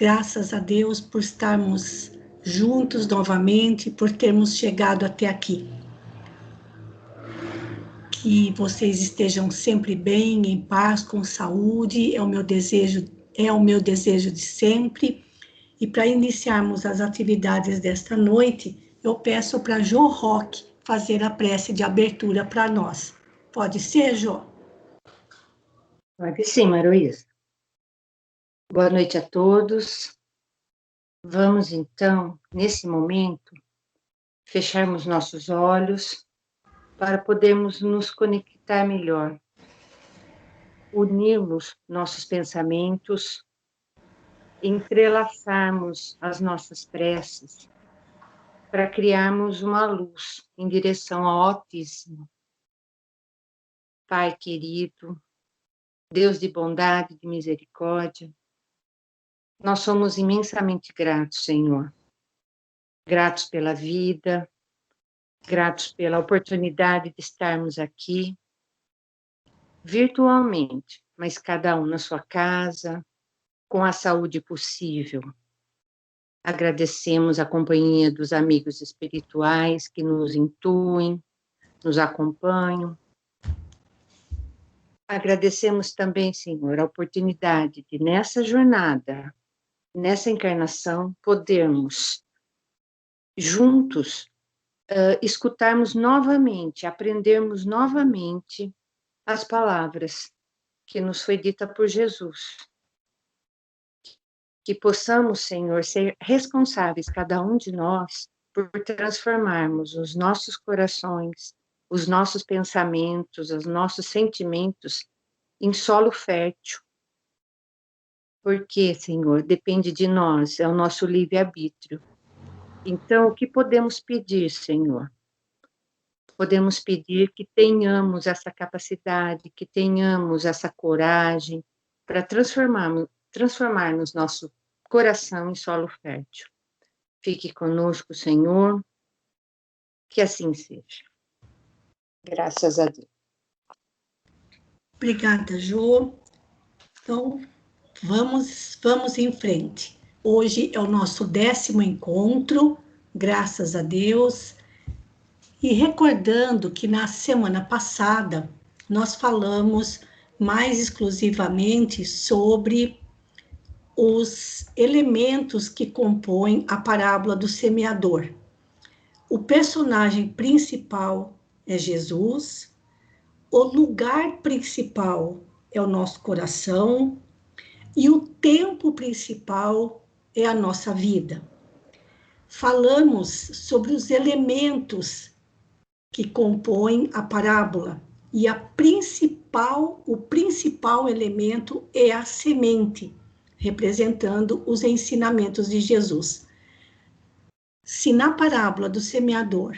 Graças a Deus por estarmos juntos novamente, por termos chegado até aqui. Que vocês estejam sempre bem, em paz, com saúde, é o meu desejo de sempre. E para iniciarmos as atividades desta noite, eu peço para Jo Roque fazer a prece de abertura para nós. Pode ser, Jo? Pode sim, Maroísa. Boa noite a todos. Vamos, então, nesse momento, fecharmos nossos olhos para podermos nos conectar melhor, unirmos nossos pensamentos, entrelaçarmos as nossas preces para criarmos uma luz em direção ao Altíssimo. Pai querido, Deus de bondade, de misericórdia, nós somos imensamente gratos, Senhor. Gratos pela vida, gratos pela oportunidade de estarmos aqui, virtualmente, mas cada um na sua casa, com a saúde possível. Agradecemos a companhia dos amigos espirituais que nos intuem, nos acompanham. Agradecemos também, Senhor, a oportunidade de, nessa jornada, nessa encarnação, podermos, juntos, escutarmos novamente, aprendermos novamente as palavras que nos foi dita por Jesus. Que possamos, Senhor, ser responsáveis, cada um de nós, por transformarmos os nossos corações, os nossos pensamentos, os nossos sentimentos em solo fértil. Porque, Senhor, depende de nós, é o nosso livre-arbítrio. Então, o que podemos pedir, Senhor? Podemos pedir que tenhamos essa capacidade, que tenhamos essa coragem para transformarmos nosso coração em solo fértil. Fique conosco, Senhor, que assim seja. Graças a Deus. Obrigada, Jo. Então, vamos em frente. Hoje é o nosso 10º encontro, graças a Deus. E recordando que na semana passada nós falamos mais exclusivamente sobre os elementos que compõem a parábola do semeador. O personagem principal é Jesus, o lugar principal é o nosso coração e o tempo principal é a nossa vida. Falamos sobre os elementos que compõem a parábola e o principal elemento é a semente, representando os ensinamentos de Jesus. Se na parábola do semeador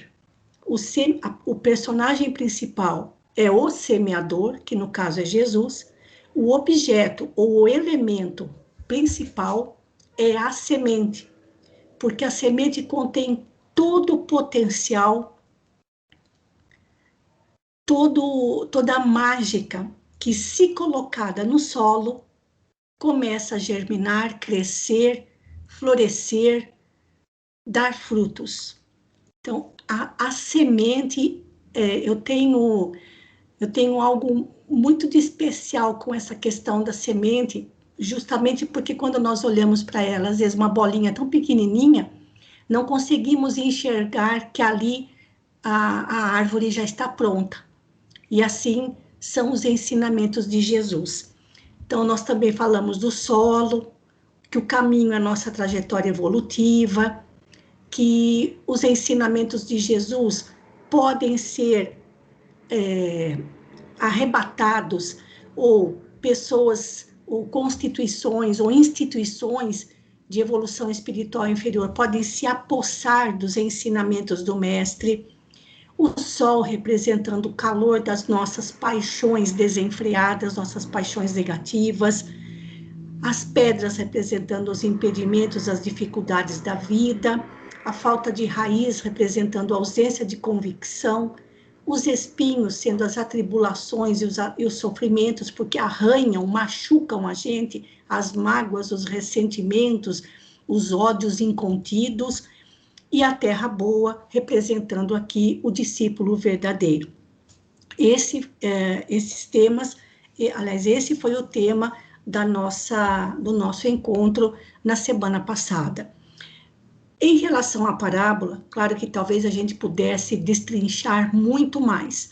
o personagem principal é o semeador, que no caso é Jesus, o objeto ou o elemento principal é a semente, porque a semente contém todo o potencial, toda a mágica que, se colocada no solo, começa a germinar, crescer, florescer, dar frutos. Então, a semente, eu tenho algo muito de especial com essa questão da semente, justamente porque quando nós olhamos para ela, às vezes uma bolinha tão pequenininha, não conseguimos enxergar que ali a árvore já está pronta. E assim são os ensinamentos de Jesus. Então, nós também falamos do solo, que o caminho é a nossa trajetória evolutiva, que os ensinamentos de Jesus podem ser arrebatados, ou pessoas, ou constituições, ou instituições de evolução espiritual inferior podem se apossar dos ensinamentos do Mestre. O sol representando o calor das nossas paixões desenfreadas, nossas paixões negativas. As pedras representando os impedimentos, as dificuldades da vida. A falta de raiz representando a ausência de convicção. os espinhos sendo as atribulações e os sofrimentos, porque arranham, machucam a gente, as mágoas, os ressentimentos, os ódios incontidos, e a terra boa, representando aqui o discípulo verdadeiro. Esses temas, aliás, esse foi o tema do nosso encontro na semana passada. Em relação à parábola, claro que talvez a gente pudesse destrinchar muito mais,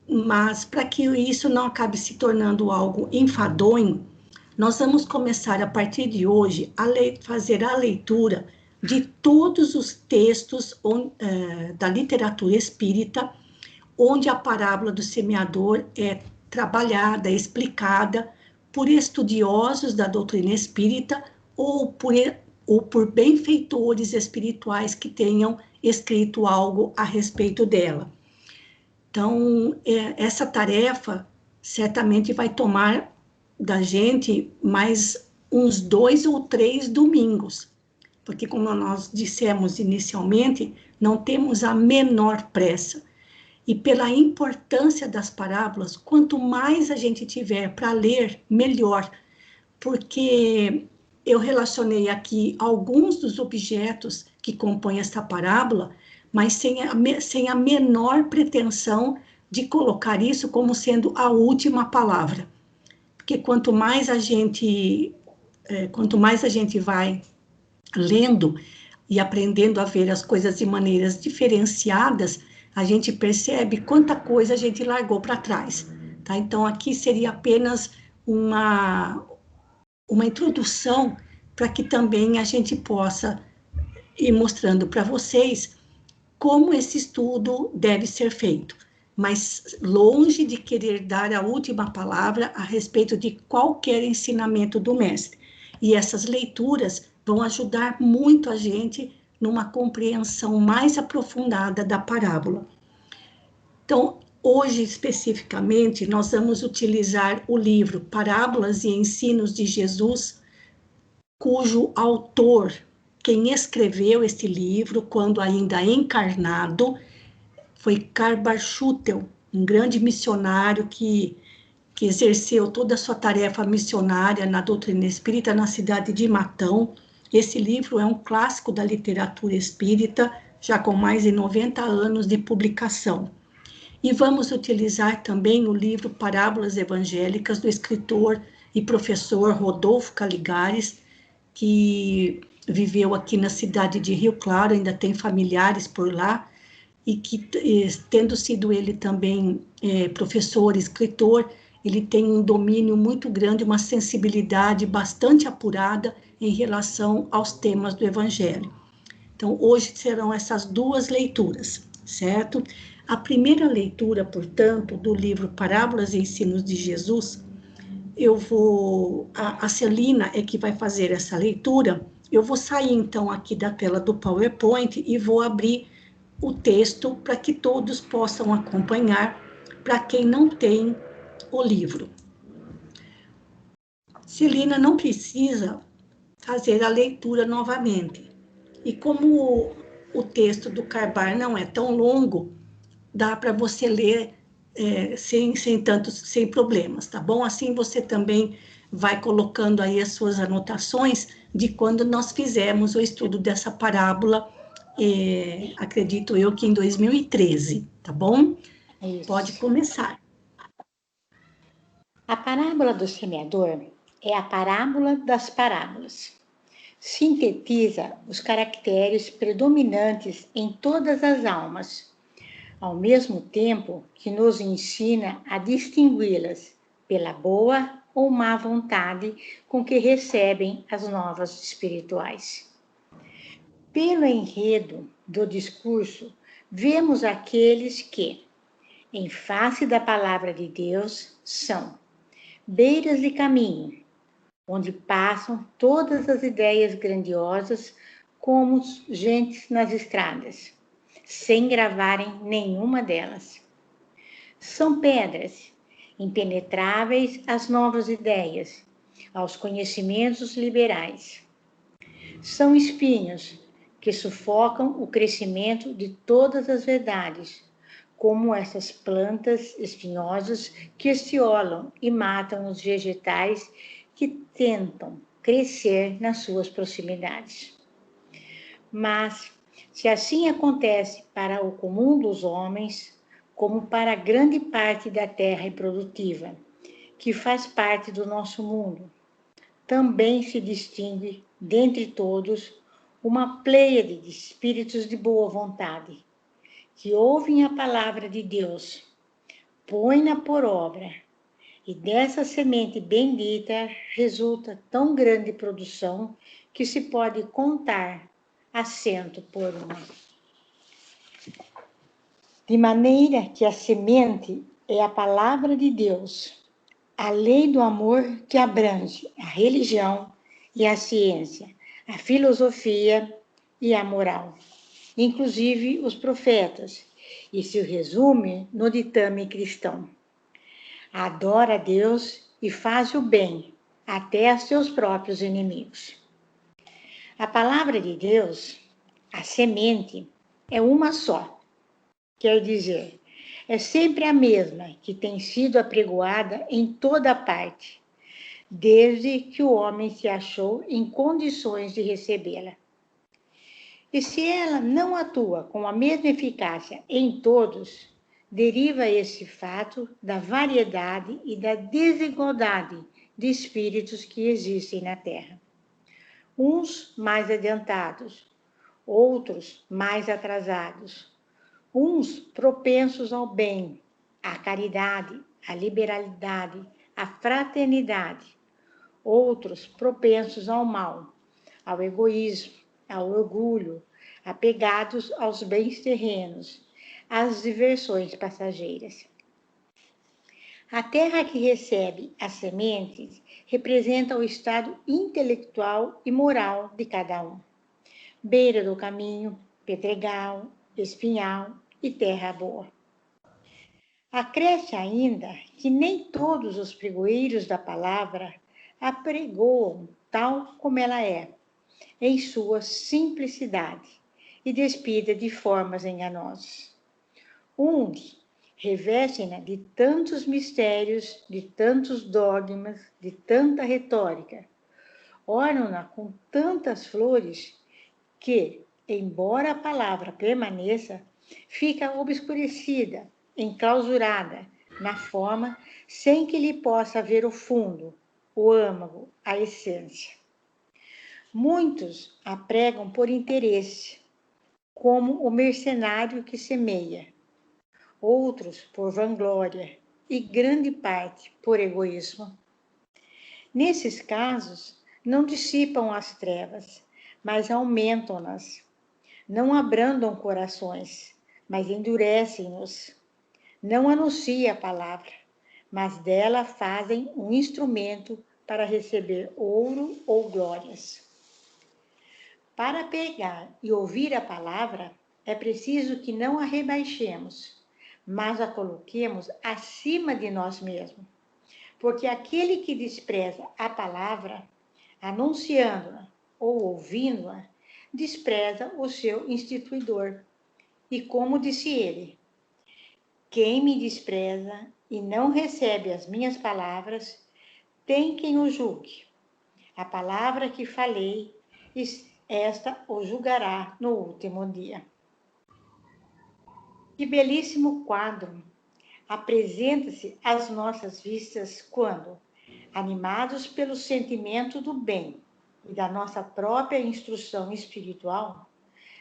mas para que isso não acabe se tornando algo enfadonho, nós vamos começar a partir de hoje a fazer a leitura de todos os textos da literatura espírita, onde a parábola do semeador é trabalhada, explicada por estudiosos da doutrina espírita ou por benfeitores espirituais que tenham escrito algo a respeito dela. Então, essa tarefa certamente vai tomar da gente mais uns 2 ou 3 domingos, porque, como nós dissemos inicialmente, não temos a menor pressa. E pela importância das parábolas, quanto mais a gente tiver para ler, melhor, porque eu relacionei aqui alguns dos objetos que compõem essa parábola, mas sem a menor pretensão de colocar isso como sendo a última palavra. Porque quanto mais a gente vai lendo e aprendendo a ver as coisas de maneiras diferenciadas, a gente percebe quanta coisa a gente largou para trás, tá? Então, aqui seria apenas uma introdução para que também a gente possa ir mostrando para vocês como esse estudo deve ser feito, mas longe de querer dar a última palavra a respeito de qualquer ensinamento do mestre. E essas leituras vão ajudar muito a gente numa compreensão mais aprofundada da parábola. Então, hoje, especificamente, nós vamos utilizar o livro Parábolas e Ensinos de Jesus, cujo autor, quem escreveu este livro, quando ainda encarnado, foi Karl Schutel, um grande missionário que exerceu toda a sua tarefa missionária na doutrina espírita na cidade de Matão. Esse livro é um clássico da literatura espírita, já com mais de 90 anos de publicação. E vamos utilizar também o livro Parábolas Evangélicas, do escritor e professor Rodolfo Caligares, que viveu aqui na cidade de Rio Claro, ainda tem familiares por lá, e que, tendo sido ele também professor, escritor, ele tem um domínio muito grande, uma sensibilidade bastante apurada em relação aos temas do Evangelho. Então, hoje serão essas duas leituras, certo? A primeira leitura, portanto, do livro Parábolas e Ensinos de Jesus, a Celina é que vai fazer essa leitura. Eu vou sair, então, aqui da tela do PowerPoint e vou abrir o texto para que todos possam acompanhar, para quem não tem o livro. Celina não precisa fazer a leitura novamente. E como o texto do Carbar não é tão longo, dá para você ler sem problemas, tá bom? Assim você também vai colocando aí as suas anotações de quando nós fizemos o estudo dessa parábola, acredito eu que em 2013, tá bom? Isso. Pode começar. A parábola do semeador é a parábola das parábolas. Sintetiza os caracteres predominantes em todas as almas, ao mesmo tempo que nos ensina a distingui-las pela boa ou má vontade com que recebem as novas espirituais. Pelo enredo do discurso, vemos aqueles que, em face da palavra de Deus, são beiras de caminho, onde passam todas as ideias grandiosas como gentes nas estradas, sem gravarem nenhuma delas. São pedras, impenetráveis às novas ideias, aos conhecimentos liberais. São espinhos que sufocam o crescimento de todas as verdades, como essas plantas espinhosas que estiolam e matam os vegetais que tentam crescer nas suas proximidades. Mas, se assim acontece para o comum dos homens, como para grande parte da terra improdutiva, que faz parte do nosso mundo, também se distingue, dentre todos, uma pleiade de espíritos de boa vontade, que ouvem a palavra de Deus, põem-na por obra, e dessa semente bendita resulta tão grande produção que se pode contar a 100 por uma. De maneira que a semente é a palavra de Deus, a lei do amor que abrange a religião e a ciência, a filosofia e a moral, inclusive os profetas, e se resume no ditame cristão. Adora a Deus e faz o bem até a seus próprios inimigos. A palavra de Deus, a semente, é uma só. Quer dizer, é sempre a mesma que tem sido apregoada em toda parte, desde que o homem se achou em condições de recebê-la. E se ela não atua com a mesma eficácia em todos, deriva esse fato da variedade e da desigualdade de espíritos que existem na Terra. Uns mais adiantados, outros mais atrasados, uns propensos ao bem, à caridade, à liberalidade, à fraternidade, outros propensos ao mal, ao egoísmo, ao orgulho, apegados aos bens terrenos, às diversões passageiras. A terra que recebe as sementes representa o estado intelectual e moral de cada um. Beira do caminho, pedregal, espinhal e terra boa. Acresce ainda que nem todos os pregoeiros da palavra a pregoam tal como ela é, em sua simplicidade e despida de formas enganosas. Uns revestem-na de tantos mistérios, de tantos dogmas, de tanta retórica, ornam-na com tantas flores que, embora a palavra permaneça, fica obscurecida, enclausurada na forma, sem que lhe possa ver o fundo, o âmago, a essência. Muitos a pregam por interesse, como o mercenário que semeia, outros por vanglória e grande parte por egoísmo. Nesses casos, não dissipam as trevas, mas aumentam-nas. Não abrandam corações, mas endurecem-nos. Não anuncia a palavra, mas dela fazem um instrumento para receber ouro ou glórias. Para pegar e ouvir a palavra, é preciso que não a rebaixemos, mas a coloquemos acima de nós mesmos. Porque aquele que despreza a palavra, anunciando-a ou ouvindo-a, despreza o seu instituidor. E como disse ele, quem me despreza e não recebe as minhas palavras, tem quem o julgue. A palavra que falei, esta o julgará no último dia. Que belíssimo quadro apresenta-se às nossas vistas quando, animados pelo sentimento do bem e da nossa própria instrução espiritual,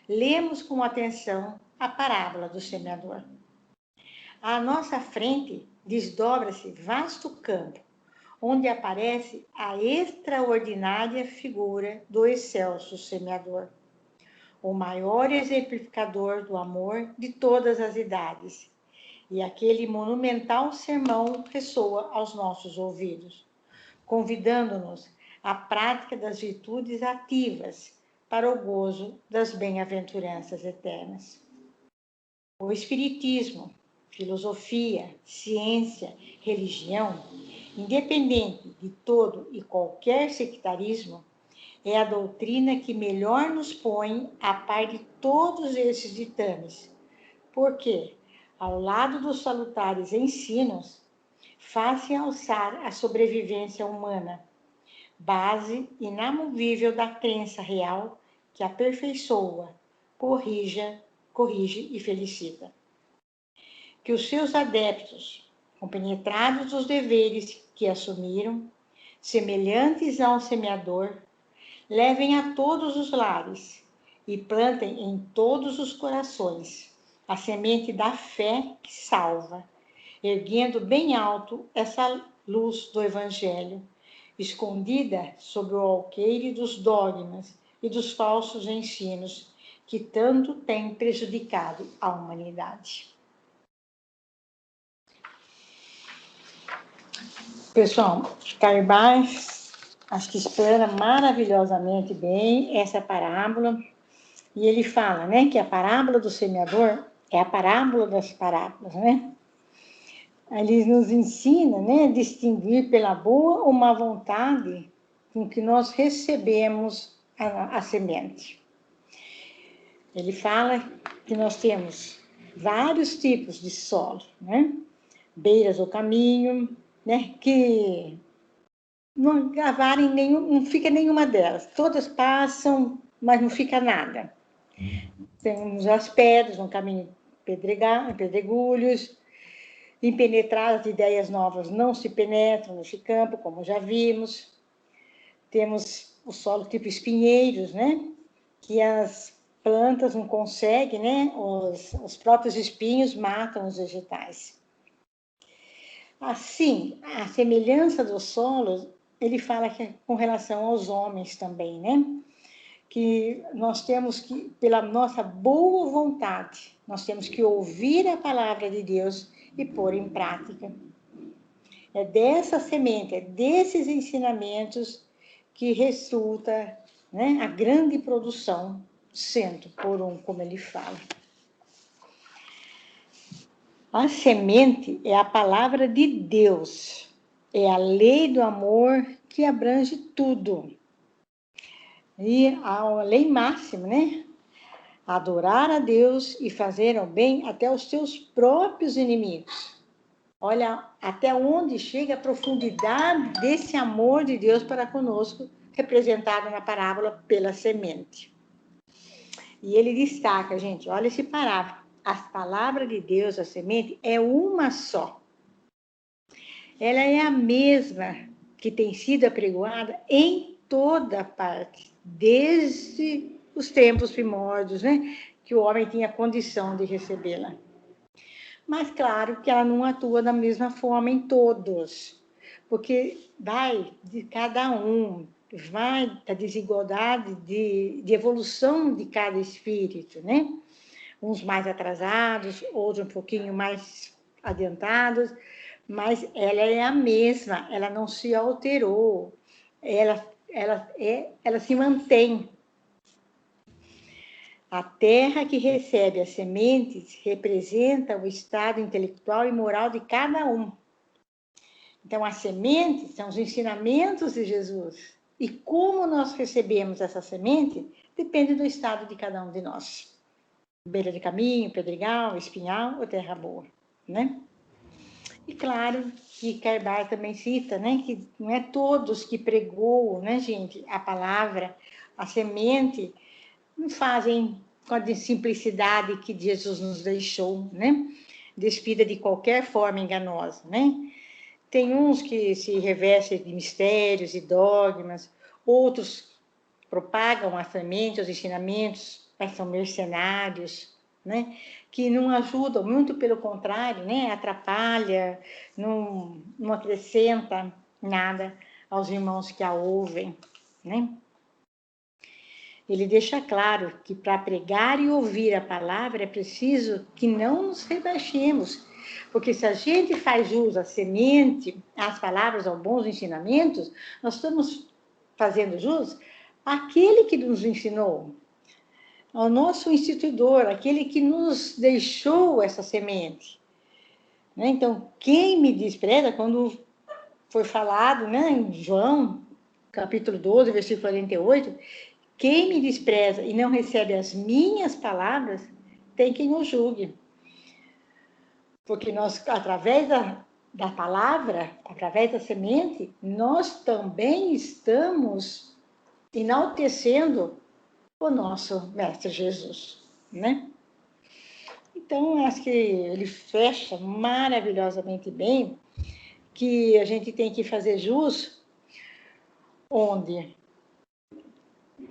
lemos com atenção a parábola do semeador. À nossa frente desdobra-se vasto campo, onde aparece a extraordinária figura do excelso semeador, o maior exemplificador do amor de todas as idades, e aquele monumental sermão ressoa aos nossos ouvidos, convidando-nos à prática das virtudes ativas para o gozo das bem-aventuranças eternas. O Espiritismo, filosofia, ciência, religião, independente de todo e qualquer sectarismo, é a doutrina que melhor nos põe a par de todos esses ditames, porque, ao lado dos salutares ensinos, faz-se alçar a sobrevivência humana, base inamovível da crença real que aperfeiçoa, corrige e felicita. Que os seus adeptos, compenetrados dos deveres que assumiram, semelhantes ao semeador, levem a todos os lares e plantem em todos os corações a semente da fé que salva, erguendo bem alto essa luz do Evangelho, escondida sob o alqueire dos dogmas e dos falsos ensinos que tanto têm prejudicado a humanidade. Pessoal, Carbás, acho que explana maravilhosamente bem essa parábola, e ele fala, né, que a parábola do semeador é a parábola das parábolas, né? Ele nos ensina, né, a distinguir pela boa ou má vontade com que nós recebemos a semente. Ele fala que nós temos vários tipos de solo, né? Beiras do caminho, né, que não gravarem não fica nenhuma delas. Todas passam, mas não fica nada. Temos as pedras, um caminho pedregulhos, impenetradas, ideias novas não se penetram nesse campo, como já vimos. Temos o solo tipo espinheiros, né, que as plantas não conseguem, né, os próprios espinhos matam os vegetais. Assim, a semelhança dos solos, ele fala que é com relação aos homens também, né? Que nós temos que, pela nossa boa vontade, nós temos que ouvir a palavra de Deus e pôr em prática. É dessa semente, é desses ensinamentos que resulta, né, a grande produção, cento por um, como ele fala. A semente é a palavra de Deus, é a lei do amor que abrange tudo. E a lei máxima, né? Adorar a Deus e fazer o bem até os teus próprios inimigos. Olha até onde chega a profundidade desse amor de Deus para conosco, representado na parábola pela semente. E ele destaca, gente, olha esse parágrafo. A palavra de Deus, a semente, é uma só. Ela é a mesma que tem sido apregoada em toda parte, desde os tempos primórdios, né? Que o homem tinha condição de recebê-la. Mas, claro, que ela não atua da mesma forma em todos, porque vai de cada um, vai da desigualdade de evolução de cada espírito, né? Uns mais atrasados, outros um pouquinho mais adiantados, mas ela é a mesma, ela não se alterou, ela se mantém. A terra que recebe as sementes representa o estado intelectual e moral de cada um. Então, as sementes são os ensinamentos de Jesus. E como nós recebemos essa semente, depende do estado de cada um de nós. Beira de caminho, pedregal, espinhal ou terra boa, né? E claro que Carbás também cita, né, que não é todos que pregoam, né, gente, a palavra, a semente, não fazem com a simplicidade que Jesus nos deixou, né? Despida de qualquer forma enganosa, né? Tem uns que se revestem de mistérios e dogmas, outros propagam a semente, os ensinamentos, mas são mercenários, né? Que não ajudam, muito pelo contrário, né? Atrapalha, não acrescenta nada aos irmãos que a ouvem, né? Ele deixa claro que para pregar e ouvir a palavra é preciso que não nos rebaixemos, porque se a gente faz jus à semente, às palavras, aos bons ensinamentos, nós estamos fazendo jus àquele que nos ensinou, ao nosso instituidor, aquele que nos deixou essa semente. Né? Então, quem me despreza, quando foi falado, né, em João, capítulo 12, versículo 48, quem me despreza e não recebe as minhas palavras, tem quem o julgue. Porque nós, através da palavra, através da semente, nós também estamos enaltecendo o nosso Mestre Jesus, né? Então, acho que ele fecha maravilhosamente bem, que a gente tem que fazer jus onde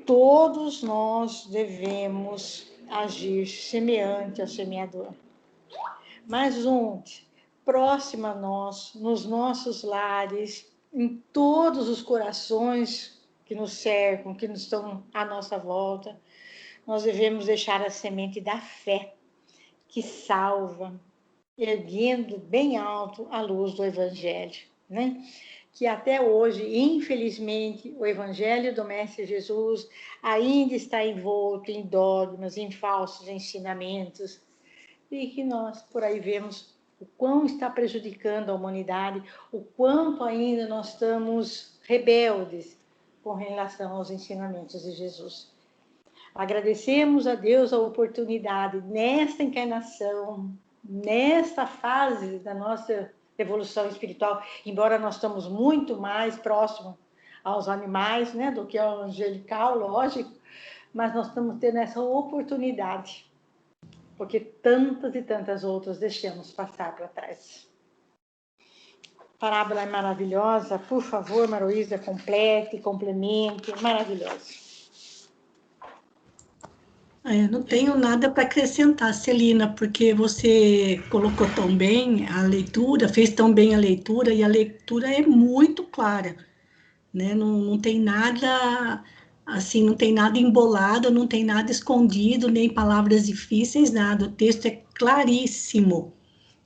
todos nós devemos agir semelhante ao semeador. Mas onde? Próximo a nós, nos nossos lares, em todos os corações que nos cercam, que estão à nossa volta, nós devemos deixar a semente da fé, que salva, erguendo bem alto a luz do Evangelho, né? Que até hoje, infelizmente, o Evangelho do Mestre Jesus ainda está envolto em dogmas, em falsos ensinamentos, e que nós por aí vemos o quão está prejudicando a humanidade, o quanto ainda nós estamos rebeldes com relação aos ensinamentos de Jesus. Agradecemos a Deus a oportunidade nesta encarnação, nesta fase da nossa evolução espiritual, embora nós estamos muito mais próximos aos animais, né, do que ao angelical, lógico, mas nós estamos tendo essa oportunidade, porque tantas e tantas outras deixamos passar para trás. A parábola é maravilhosa, por favor, Maroísa, complete, complemente, maravilhosa. Eu não tenho nada para acrescentar, Celina, porque você colocou tão bem a leitura, fez tão bem a leitura, e a leitura é muito clara, né? Não tem nada, assim, não tem nada embolado, não tem nada escondido, nem palavras difíceis, nada. O texto é claríssimo,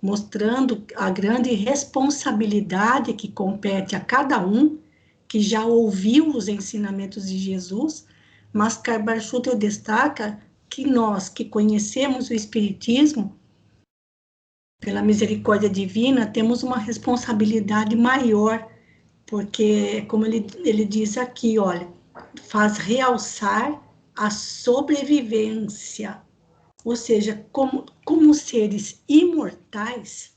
mostrando a grande responsabilidade que compete a cada um que já ouviu os ensinamentos de Jesus, mas Karl Schutter destaca que nós que conhecemos o Espiritismo, pela misericórdia divina, temos uma responsabilidade maior, porque, como ele diz aqui, olha, faz realçar a sobrevivência, ou seja, como seres imortais,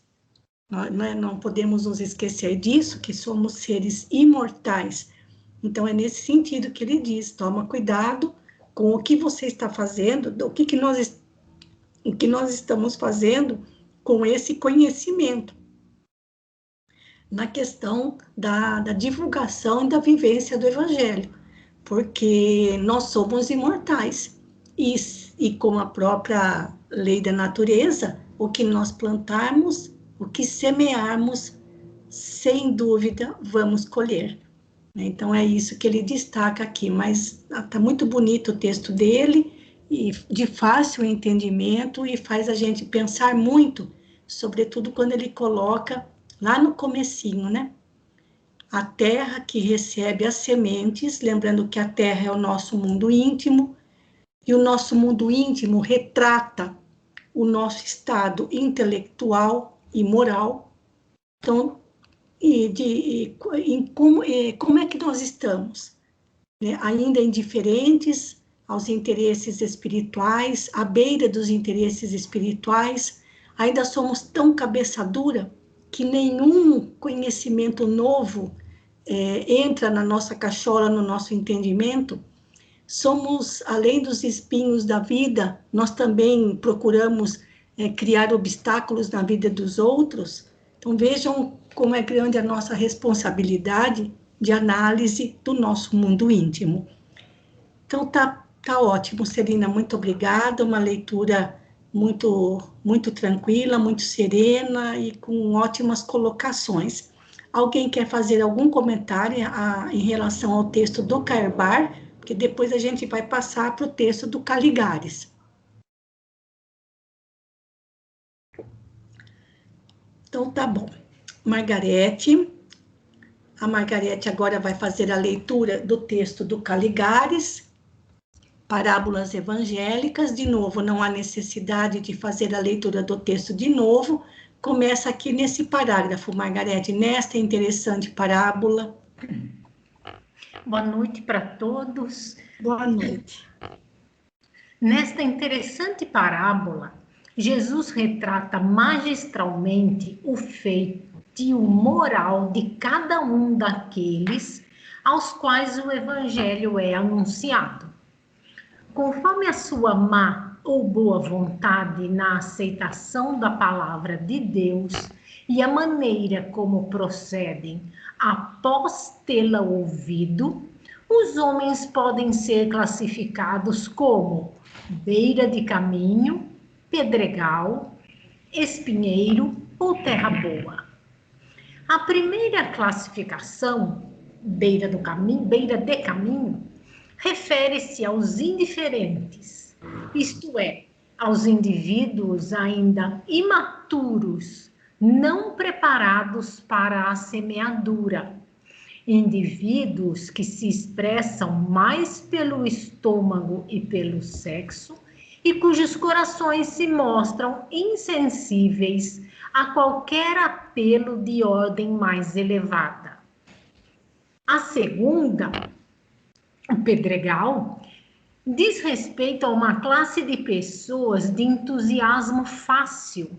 não podemos nos esquecer disso, que somos seres imortais. Então, é nesse sentido que ele diz, toma cuidado com o que você está fazendo, o que nós estamos fazendo com esse conhecimento, na questão da divulgação e da vivência do Evangelho, porque nós somos imortais, e como a própria lei da natureza, o que nós plantarmos, o que semearmos, sem dúvida, vamos colher. Então, é isso que ele destaca aqui, mas está muito bonito o texto dele, e de fácil entendimento, e faz a gente pensar muito, sobretudo quando ele coloca lá no comecinho, né? A terra que recebe as sementes, lembrando que a terra é o nosso mundo íntimo, e o nosso mundo íntimo retrata o nosso estado intelectual e moral. Então, como é que nós estamos? Né? Ainda indiferentes aos interesses espirituais, à beira dos interesses espirituais, ainda somos tão cabeça dura que nenhum conhecimento novo entra na nossa cachola, no nosso entendimento. Somos, além dos espinhos da vida, nós também procuramos criar obstáculos na vida dos outros. Então, vejam como é grande a nossa responsabilidade de análise do nosso mundo íntimo. Então, tá ótimo, Celina, muito obrigada, uma leitura muito tranquila, muito serena e com ótimas colocações. Alguém quer fazer algum comentário em relação ao texto do Carbar? Porque depois a gente vai passar para o texto do Caligares. Então, tá bom. Margarete, a Margarete agora vai fazer a leitura do texto do Caligares, Parábolas Evangélicas. De novo, não há necessidade de fazer a leitura do texto de novo. Começa aqui nesse parágrafo, Margarete, nesta interessante parábola. Boa noite para todos. Boa noite. Nesta interessante parábola, Jesus retrata magistralmente o feitio moral de cada um daqueles aos quais o Evangelho é anunciado. Conforme a sua má ou boa vontade na aceitação da palavra de Deus e a maneira como procedem após tê-la ouvido, os homens podem ser classificados como beira de caminho, pedregal, espinheiro ou terra boa. A primeira classificação, beira de caminho, refere-se aos indiferentes, isto é, aos indivíduos ainda imaturos, não preparados para a semeadura, indivíduos que se expressam mais pelo estômago e pelo sexo e cujos corações se mostram insensíveis a qualquer apelo de ordem mais elevada. A segunda, o pedregal, diz respeito a uma classe de pessoas de entusiasmo fácil,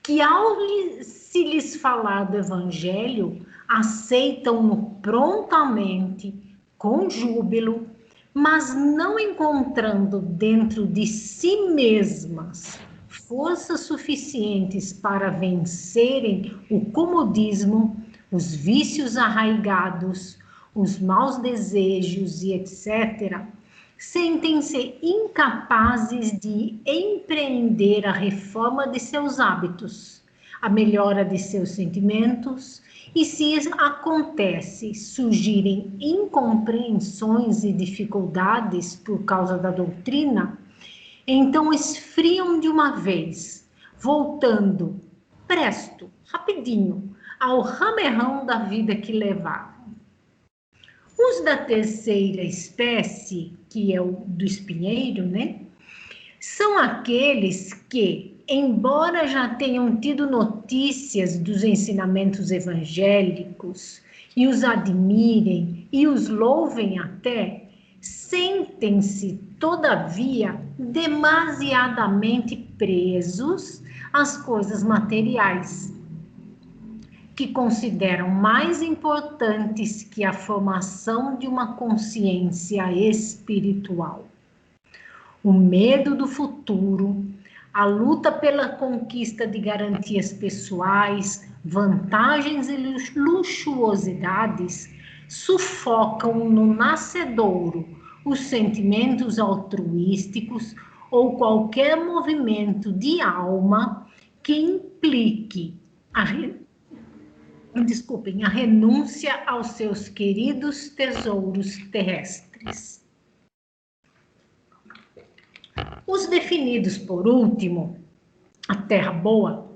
que ao se lhes falar do Evangelho, aceitam-no prontamente, com júbilo, mas não encontrando dentro de si mesmas forças suficientes para vencerem o comodismo, os vícios arraigados, os maus desejos e etc., sentem-se incapazes de empreender a reforma de seus hábitos, a melhora de seus sentimentos, e se acontece surgirem incompreensões e dificuldades por causa da doutrina, então esfriam de uma vez, voltando presto, rapidinho, ao ramerrão da vida que levavam. Os da terceira espécie, que é o do espinheiro, né? São aqueles que, embora já tenham tido notícias dos ensinamentos evangélicos e os admirem e os louvem até, sentem-se, todavia, demasiadamente presos às coisas materiais, que consideram mais importantes que a formação de uma consciência espiritual. O medo do futuro, a luta pela conquista de garantias pessoais, vantagens e luxuosidades sufocam no nascedouro os sentimentos altruísticos ou qualquer movimento de alma que implique a renúncia aos seus queridos tesouros terrestres. Os definidos por último, a terra boa,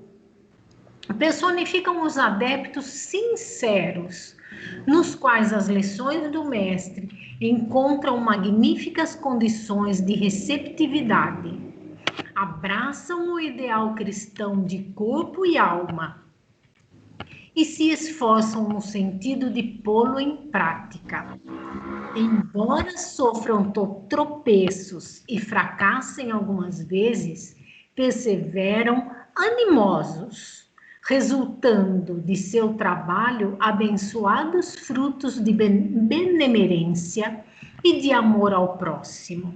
personificam os adeptos sinceros, nos quais as lições do mestre encontram magníficas condições de receptividade, abraçam o ideal cristão de corpo e alma e se esforçam no sentido de pô-lo em prática. Embora sofram tropeços e fracassem algumas vezes, perseveram animosos, resultando de seu trabalho abençoados frutos de benemerência e de amor ao próximo.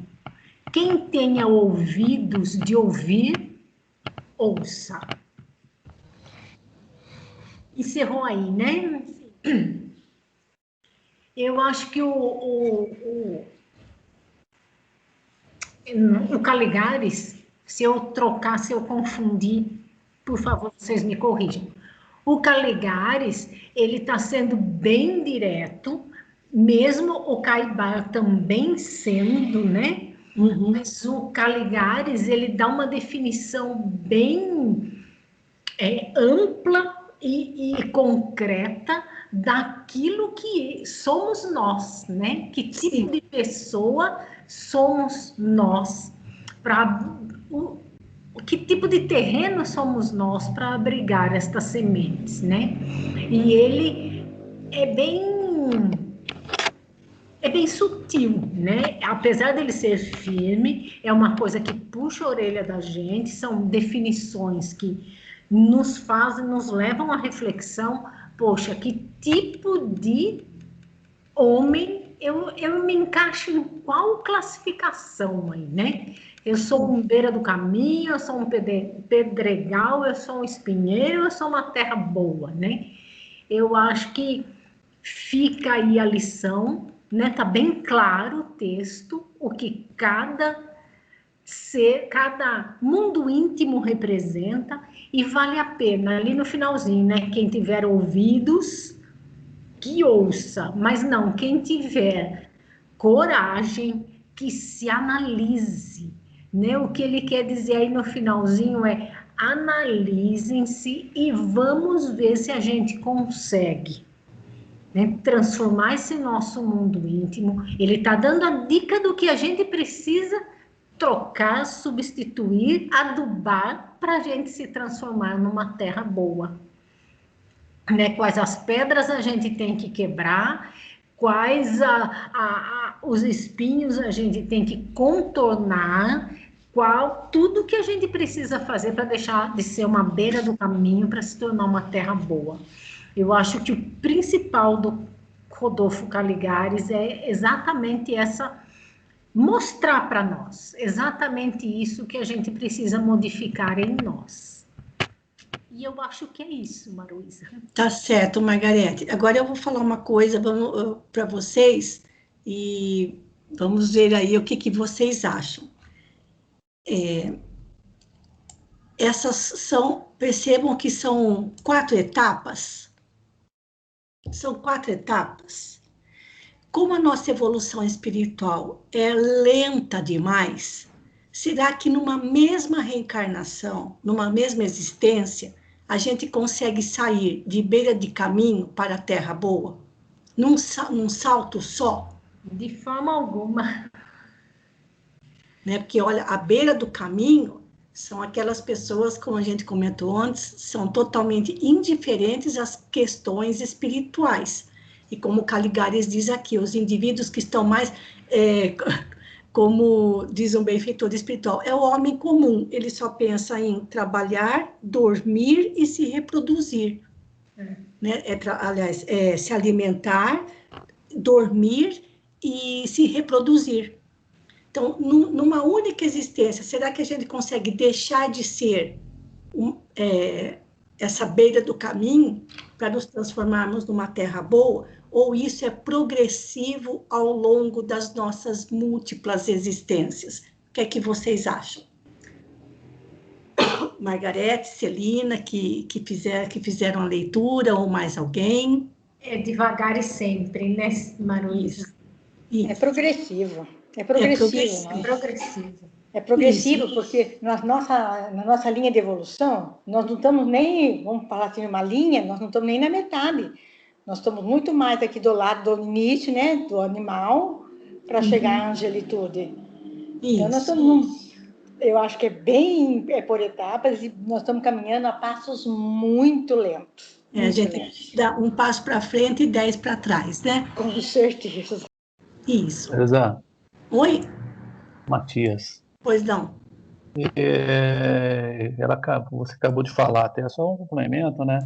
Quem tenha ouvidos de ouvir, ouça. Encerrou aí, né? Eu acho que o Caligares, se eu trocar, se eu confundir, por favor, vocês me corrijam. O Caligares, ele está sendo bem direto, mesmo o Caibar também sendo, né? Uhum. Mas o Caligares, ele dá uma definição bem ampla e concreta daquilo que somos nós, né? Que tipo de pessoa somos nós, que tipo de terreno somos nós para abrigar estas sementes, né? E ele é bem é bem sutil, né? Apesar dele ser firme, é uma coisa que puxa a orelha da gente, são definições que nos fazem, nos levam à reflexão, poxa, que tipo de homem eu me encaixo em qual classificação aí, né? Eu sou um beira do caminho, eu sou um pedregal, eu sou um espinheiro, eu sou uma terra boa, né? Eu acho que fica aí a lição, né? Tá bem claro o texto, o que cada mundo íntimo representa, e vale a pena ali no finalzinho, né? Quem tiver ouvidos, que ouça, mas não, quem tiver coragem, que se analise, né? O que ele quer dizer aí no finalzinho é: analisem-se e vamos ver se a gente consegue, né, transformar esse nosso mundo íntimo. Ele está dando a dica do que a gente precisa trocar, substituir, adubar para a gente se transformar numa terra boa. Né? Quais as pedras a gente tem que quebrar, quais os espinhos a gente tem que contornar, tudo que a gente precisa fazer para deixar de ser uma beira do caminho para se tornar uma terra boa. Eu acho que o principal do Rodolfo Caligares é exatamente mostrar para nós, exatamente isso que a gente precisa modificar em nós. E eu acho que é isso, Maruísa. Tá certo, Margarete. Agora eu vou falar uma coisa para vocês e vamos ver aí o que vocês acham. Percebam que são 4 etapas. São 4 etapas. Como a nossa evolução espiritual é lenta demais, será que numa mesma reencarnação, numa mesma existência, a gente consegue sair de beira de caminho para a terra boa? Num salto só? De forma alguma. Né? Porque, olha, a beira do caminho são aquelas pessoas, como a gente comentou antes, são totalmente indiferentes às questões espirituais. E como Caligares diz aqui, os indivíduos que estão mais, como diz um benfeitor espiritual, é o homem comum, ele só pensa em trabalhar, dormir e se reproduzir. Né? Aliás, se alimentar, dormir e se reproduzir. Então, numa única existência, será que a gente consegue deixar de ser essa beira do caminho para nos transformarmos numa terra boa? Ou isso é progressivo ao longo das nossas múltiplas existências? O que é que vocês acham? Margarete, Celina, que fizeram a leitura, ou mais alguém? É devagar e sempre, né, Maruísa? É progressivo. É progressivo. É progressivo. É progressivo, Isso. Porque na nossa linha de evolução, nós não estamos nem, vamos falar assim, uma linha, nós não estamos nem na metade. Nós estamos muito mais aqui do lado do início, né, do animal, para chegar à angelitude. Isso. Então, nós estamos, eu acho que é por etapas, e nós estamos caminhando a passos muito lentos. A gente dá um passo para frente e 10 para trás, né? Com certeza. Isso. Exato. Oi? Matias. Pois não. Você acabou de falar, até só um complemento, né?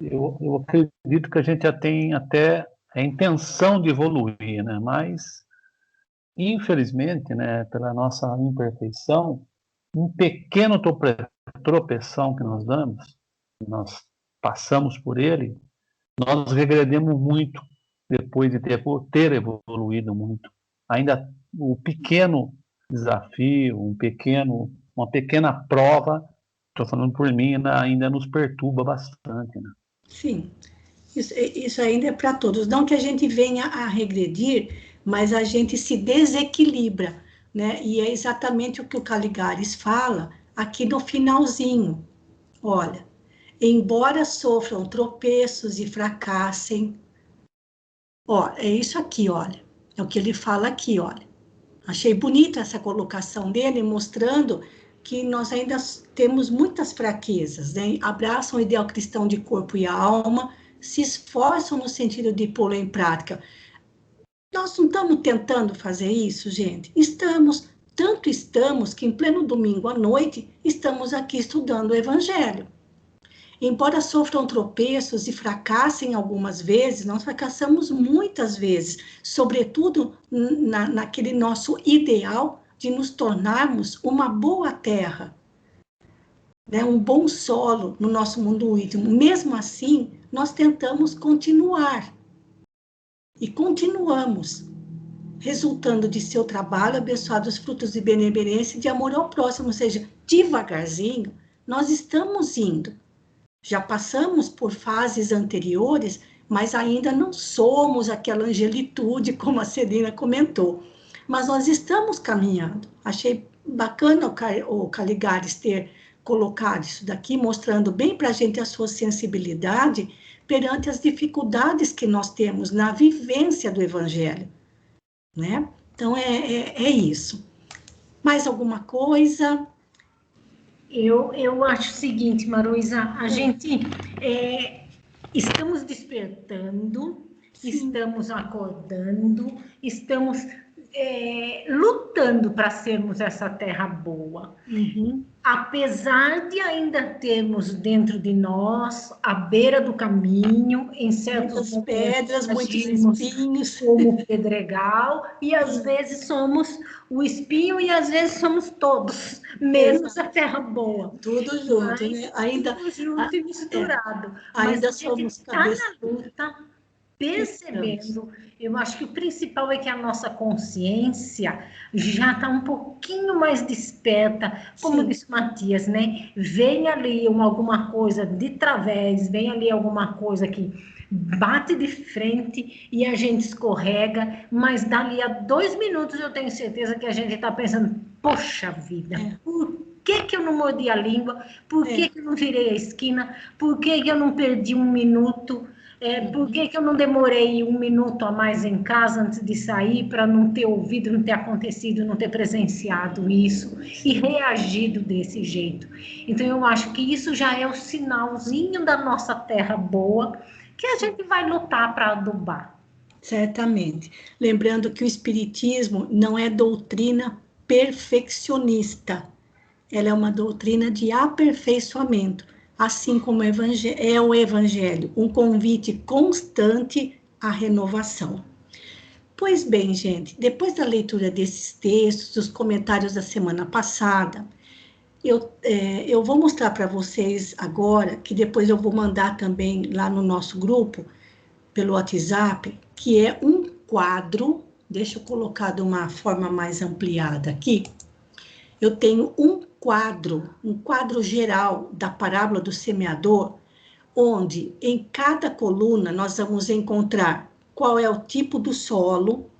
Eu acredito que a gente já tem até a intenção de evoluir, né? Mas, infelizmente, né, pela nossa imperfeição, um pequeno tropeção que nós damos, nós passamos por ele, nós regredemos muito depois de ter evoluído muito. Ainda o pequeno desafio, uma pequena prova, estou falando por mim, ainda nos perturba bastante, né? Sim, isso ainda é para todos. Não que a gente venha a regredir, mas a gente se desequilibra, né? E é exatamente o que o Caligares fala aqui no finalzinho. Olha, embora sofram tropeços e fracassem, ó, é isso aqui, olha, é o que ele fala aqui, olha. Achei bonita essa colocação dele, mostrando que nós ainda temos muitas fraquezas, né? Abraçam o ideal cristão de corpo e alma, se esforçam no sentido de pô-lo em prática. Nós não estamos tentando fazer isso, gente? Estamos, tanto estamos que em pleno domingo à noite estamos aqui estudando o Evangelho. Embora sofram tropeços e fracassem algumas vezes, nós fracassamos muitas vezes, sobretudo naquele nosso ideal de nos tornarmos uma boa terra, né, um bom solo no nosso mundo íntimo. Mesmo assim, nós tentamos continuar. E continuamos, resultando de seu trabalho, abençoados frutos de benevolência e de amor ao próximo, ou seja, devagarzinho, nós estamos indo. Já passamos por fases anteriores, mas ainda não somos aquela angelitude, como a Celina comentou. Mas nós estamos caminhando. Achei bacana o Caligares ter colocado isso daqui, mostrando bem para a gente a sua sensibilidade perante as dificuldades que nós temos na vivência do Evangelho, né? Então, é isso. Mais alguma coisa? Eu acho o seguinte, Maruísa, a gente estamos despertando, sim, estamos acordando, estamos lutando para sermos essa terra boa. Uhum. Apesar de ainda termos dentro de nós, à beira do caminho, em certos muitas pedras, muitos espinhos, como pedregal, e às vezes somos o espinho e às vezes somos todos, menos a terra boa. Tudo junto, né? Ainda tudo junto e misturado. Ainda mas somos cabeça. Tá na luta, percebendo. Eu acho que o principal é que a nossa consciência já está um pouquinho mais desperta, como sim, disse Matias, né? Vem ali alguma coisa de través, vem ali alguma coisa que bate de frente e a gente escorrega, mas dali a 2 minutos eu tenho certeza que a gente está pensando, poxa vida, por que eu não mordi a língua? Por que eu não virei a esquina? Por que eu não perdi 1 minuto? Por que eu não demorei 1 minuto a mais em casa antes de sair para não ter ouvido, não ter acontecido, não ter presenciado isso e reagido desse jeito? Então, eu acho que isso já é o sinalzinho da nossa terra boa que a gente vai lutar para adubar. Certamente. Lembrando que o Espiritismo não é doutrina perfeccionista, ela é uma doutrina de aperfeiçoamento, assim como é o Evangelho, um convite constante à renovação. Pois bem, gente, depois da leitura desses textos, dos comentários da semana passada, eu vou mostrar para vocês agora, que depois eu vou mandar também lá no nosso grupo, pelo WhatsApp, que é um quadro, deixa eu colocar de uma forma mais ampliada aqui. Eu tenho um quadro geral da parábola do semeador, onde em cada coluna nós vamos encontrar qual é o tipo do solo,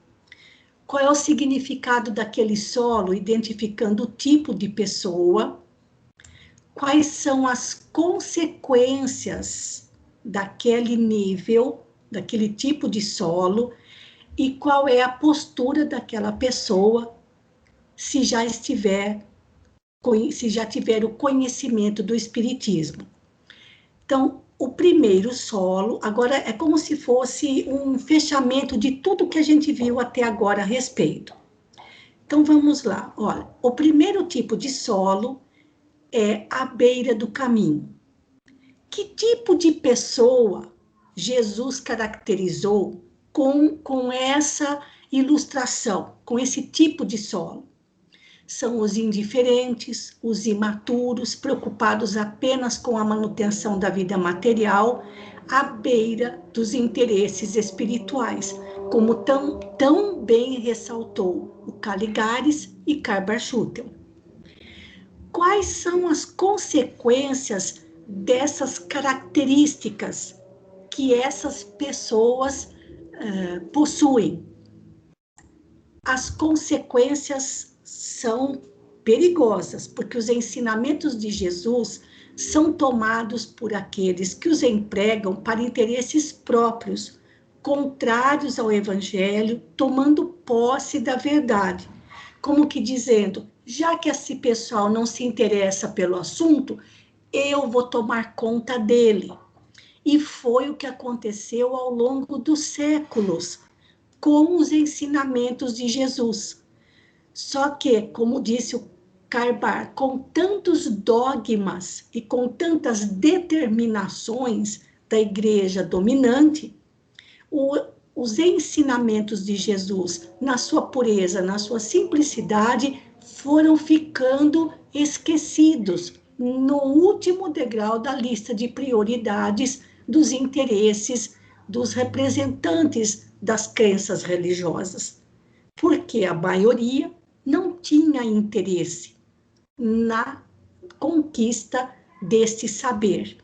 qual é o significado daquele solo, identificando o tipo de pessoa, quais são as consequências daquele nível, daquele tipo de solo, e qual é a postura daquela pessoa, se já tiver o conhecimento do Espiritismo. Então, o primeiro solo, agora é como se fosse um fechamento de tudo que a gente viu até agora a respeito. Então, vamos lá. Olha, o primeiro tipo de solo é a beira do caminho. Que tipo de pessoa Jesus caracterizou com essa ilustração, com esse tipo de solo? São os indiferentes, os imaturos, preocupados apenas com a manutenção da vida material, à beira dos interesses espirituais, como tão bem ressaltou o Caligares e Carbar-Schutel. Quais são as consequências dessas características que essas pessoas possuem? As consequências são perigosas, porque os ensinamentos de Jesus são tomados por aqueles que os empregam para interesses próprios, contrários ao Evangelho, tomando posse da verdade, como que dizendo, já que esse pessoal não se interessa pelo assunto, eu vou tomar conta dele. E foi o que aconteceu ao longo dos séculos. com os ensinamentos de Jesus. Só que, como disse o Carbar, com tantos dogmas e com tantas determinações da igreja dominante, os ensinamentos de Jesus, na sua pureza, na sua simplicidade, foram ficando esquecidos no último degrau da lista de prioridades dos interesses dos representantes das crenças religiosas, porque a maioria não tinha interesse na conquista deste saber.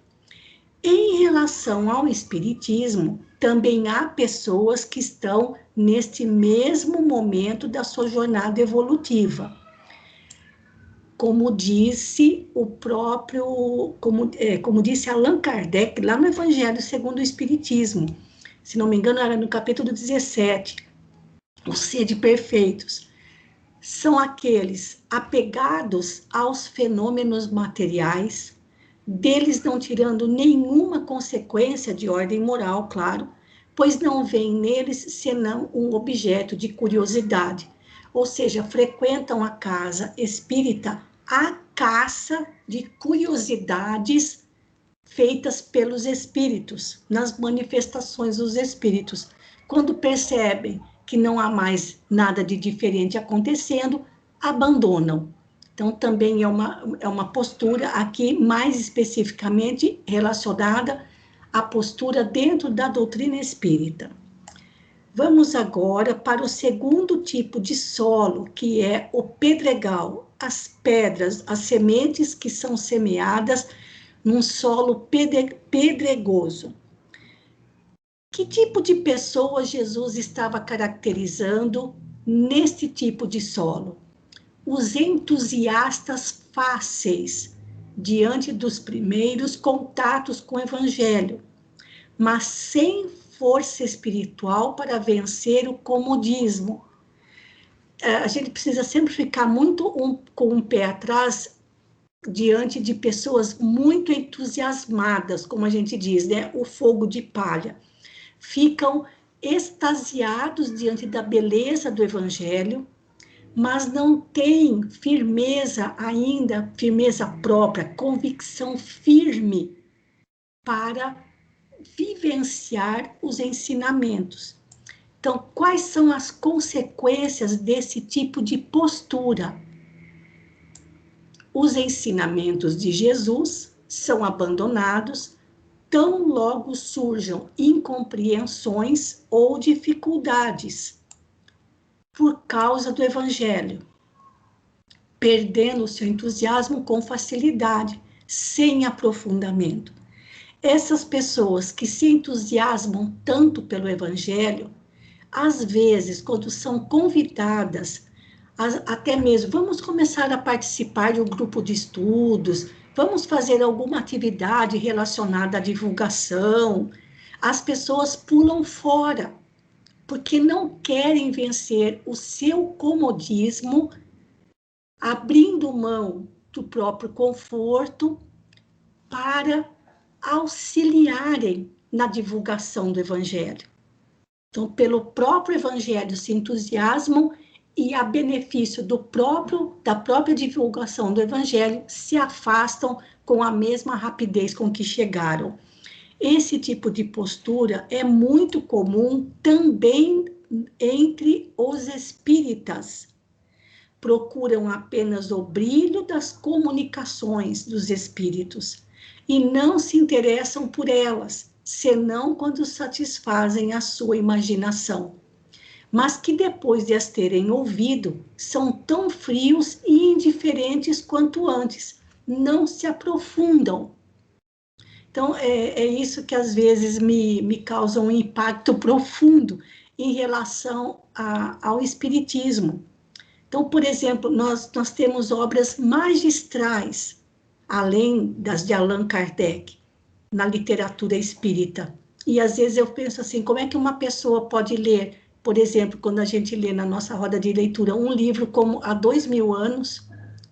Em relação ao espiritismo, também há pessoas que estão neste mesmo momento da sua jornada evolutiva. Como disse o próprio, como disse Allan Kardec, lá no Evangelho segundo o Espiritismo, se não me engano, era no capítulo 17, os sede perfeitos, são aqueles apegados aos fenômenos materiais, deles não tirando nenhuma consequência de ordem moral, claro, pois não veem neles senão um objeto de curiosidade, ou seja, frequentam a casa espírita à caça de curiosidades feitas pelos espíritos, nas manifestações dos espíritos. Quando percebem que não há mais nada de diferente acontecendo, abandonam. Então, também é uma postura aqui, mais especificamente relacionada à postura dentro da doutrina espírita. Vamos agora para o segundo tipo de solo, que é o pedregal, as pedras, as sementes que são semeadas num solo pedregoso. Que tipo de pessoa Jesus estava caracterizando neste tipo de solo? Os entusiastas fáceis diante dos primeiros contatos com o Evangelho, mas sem força espiritual para vencer o comodismo. A gente precisa sempre ficar muito com um pé atrás diante de pessoas muito entusiasmadas, como a gente diz, né? O fogo de palha. Ficam extasiados diante da beleza do Evangelho, mas não têm firmeza ainda, firmeza própria, convicção firme para vivenciar os ensinamentos. Então, quais são as consequências desse tipo de postura? Os ensinamentos de Jesus são abandonados tão logo surjam incompreensões ou dificuldades por causa do Evangelho, perdendo o seu entusiasmo com facilidade, sem aprofundamento. Essas pessoas que se entusiasmam tanto pelo Evangelho, às vezes, quando são convidadas, até mesmo, vamos começar a participar de um grupo de estudos, vamos fazer alguma atividade relacionada à divulgação, as pessoas pulam fora, porque não querem vencer o seu comodismo, abrindo mão do próprio conforto para auxiliarem na divulgação do Evangelho. Então, pelo próprio Evangelho se entusiasmam e a benefício da própria divulgação do Evangelho se afastam com a mesma rapidez com que chegaram. Esse tipo de postura é muito comum também entre os espíritas. Procuram apenas o brilho das comunicações dos espíritos e não se interessam por elas, senão quando satisfazem a sua imaginação. Mas que depois de as terem ouvido, são tão frios e indiferentes quanto antes, não se aprofundam. Então, é isso que às vezes me causa um impacto profundo em relação ao espiritismo. Então, por exemplo, nós temos obras magistrais, além das de Allan Kardec, na literatura espírita. E às vezes eu penso assim, como é que uma pessoa pode ler, por exemplo, quando a gente lê na nossa roda de leitura um livro como há 2000 anos,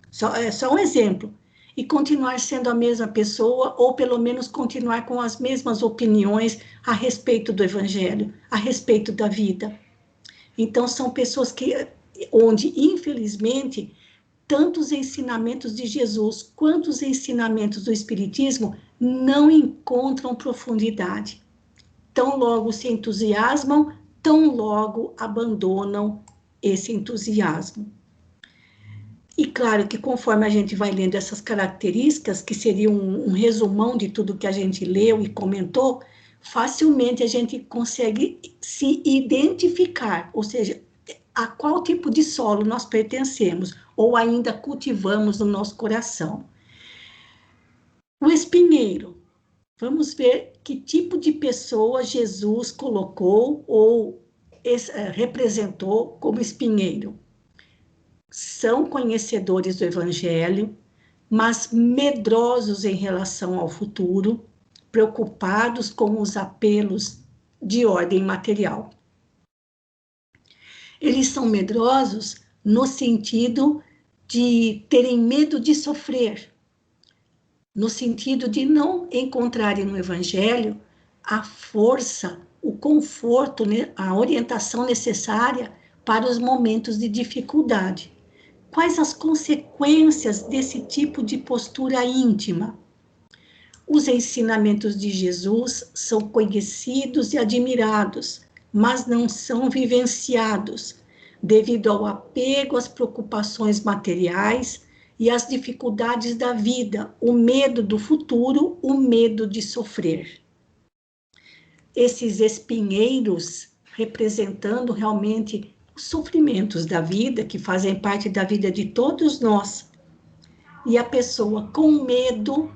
só um exemplo, e continuar sendo a mesma pessoa, ou pelo menos continuar com as mesmas opiniões a respeito do Evangelho, a respeito da vida. Então, são pessoas onde, infelizmente, tanto os ensinamentos de Jesus quanto os ensinamentos do Espiritismo não encontram profundidade. Tão logo se entusiasmam, tão logo abandonam esse entusiasmo. E claro que conforme a gente vai lendo essas características, que seria um resumão de tudo que a gente leu e comentou, facilmente a gente consegue se identificar, ou seja, a qual tipo de solo nós pertencemos, ou ainda cultivamos no nosso coração. O espinheiro. Vamos ver que tipo de pessoa Jesus colocou ou representou como espinheiro. São conhecedores do Evangelho, mas medrosos em relação ao futuro, preocupados com os apelos de ordem material. Eles são medrosos no sentido de terem medo de sofrer, no sentido de não encontrarem no Evangelho a força, o conforto, a orientação necessária para os momentos de dificuldade. Quais as consequências desse tipo de postura íntima? Os ensinamentos de Jesus são conhecidos e admirados, mas não são vivenciados, devido ao apego às preocupações materiais e às dificuldades da vida, o medo do futuro, o medo de sofrer. Esses espinheiros representando realmente os sofrimentos da vida, que fazem parte da vida de todos nós. E a pessoa com medo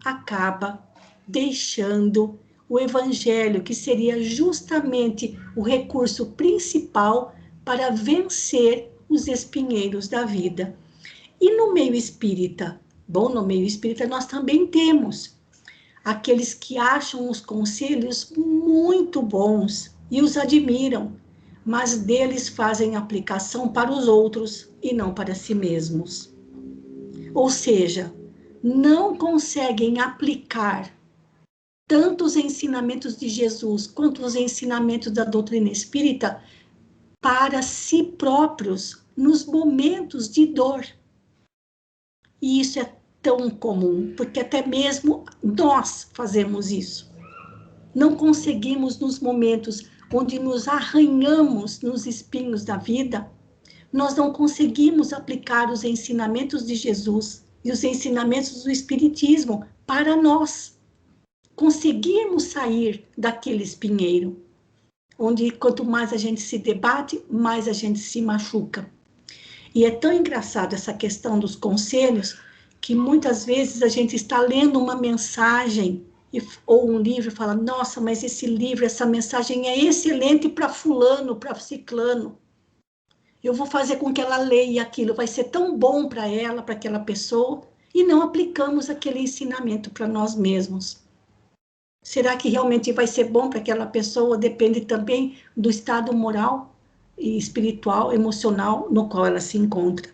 acaba deixando o Evangelho, que seria justamente o recurso principal para vencer os espinheiros da vida. E no meio espírita? Bom, no meio espírita nós também temos aqueles que acham os conselhos muito bons e os admiram, mas deles fazem aplicação para os outros e não para si mesmos. Ou seja, não conseguem aplicar tanto os ensinamentos de Jesus quanto os ensinamentos da doutrina espírita para si próprios nos momentos de dor. E isso é tão comum, porque até mesmo nós fazemos isso. Não conseguimos nos momentos onde nos arranhamos nos espinhos da vida, nós não conseguimos aplicar os ensinamentos de Jesus e os ensinamentos do Espiritismo para nós conseguirmos sair daquele espinheiro, onde quanto mais a gente se debate, mais a gente se machuca. E é tão engraçado essa questão dos conselhos, que muitas vezes a gente está lendo uma mensagem ou um livro e fala, nossa, mas esse livro, essa mensagem é excelente para fulano, para ciclano. Eu vou fazer com que ela leia aquilo, vai ser tão bom para ela, para aquela pessoa, e não aplicamos aquele ensinamento para nós mesmos. Será que realmente vai ser bom para aquela pessoa? Depende também do estado moral e espiritual, emocional no qual ela se encontra.